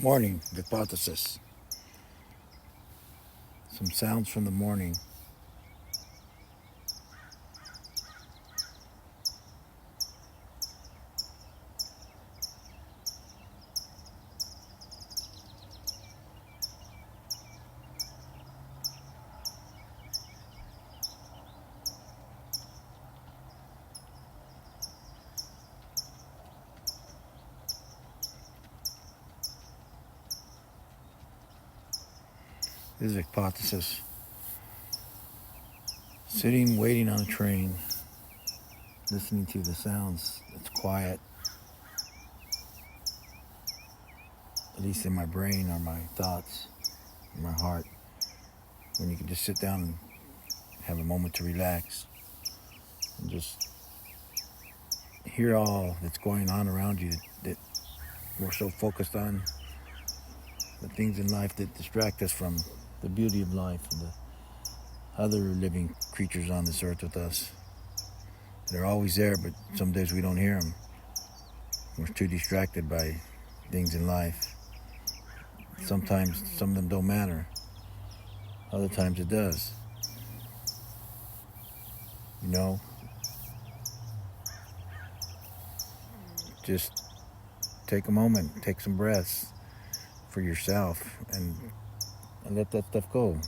Morning, Vicpothesis. Some sounds from the morning. This is Vicpothesis. Sitting, waiting on a train, listening to the sounds. It's quiet, at least in my brain or my thoughts, in my heart. When you can just sit down and have a moment to relax and just hear all that's going on around you that we're so focused on, the things in life that distract us from the beauty of life and the other living creatures on this earth with us. They're always there, but some days we don't hear them. We're too distracted by things in life. Sometimes some of them don't matter. Other times it does. You know? Just take a moment, take some breaths for yourself and let that stuff go.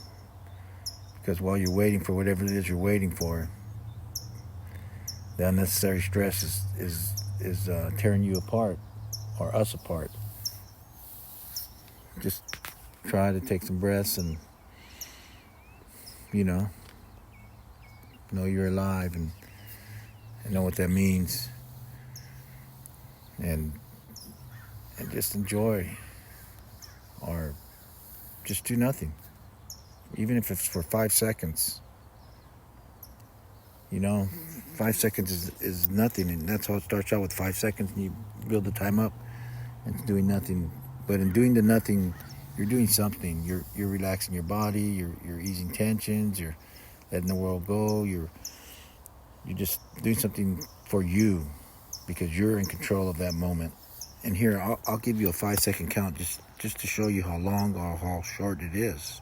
Because while you're waiting for whatever it is you're waiting for, the unnecessary stress is tearing you apart or us apart. Just try to take some breaths and know you're alive and know what that means, and just enjoy, or just do nothing, even if it's for 5 seconds. 5 seconds is nothing, and that's how it starts out, with 5 seconds, and you build the time up into doing nothing. But in doing the nothing, you're doing something. You're relaxing your body, you're easing tensions, you're letting the world go, you're just doing something for you, because you're in control of that moment. And here, I'll give you a 5-second count just to show you how long or how short it is.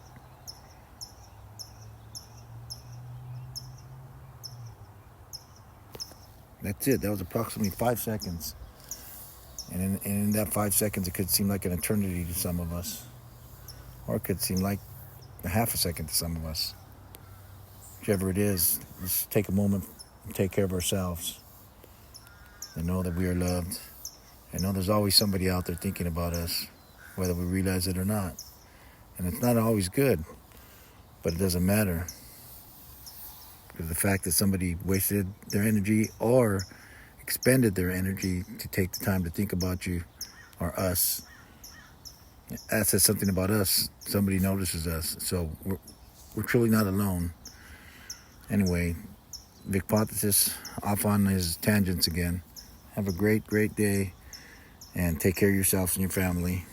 That's it. That was approximately 5 seconds. And in that 5 seconds, it could seem like an eternity to some of us. Or it could seem like a half a second to some of us. Whichever it is, let's take a moment and take care of ourselves. And know that we are loved. And know there's always somebody out there thinking about us, whether we realize it or not. And it's not always good, but it doesn't matter. Because the fact that somebody wasted their energy or expended their energy to take the time to think about you or us, that says something about us. Somebody notices us. So we're truly not alone. Anyway, Vicpothesis off on his tangents again. Have a great, great day, and take care of yourselves and your family.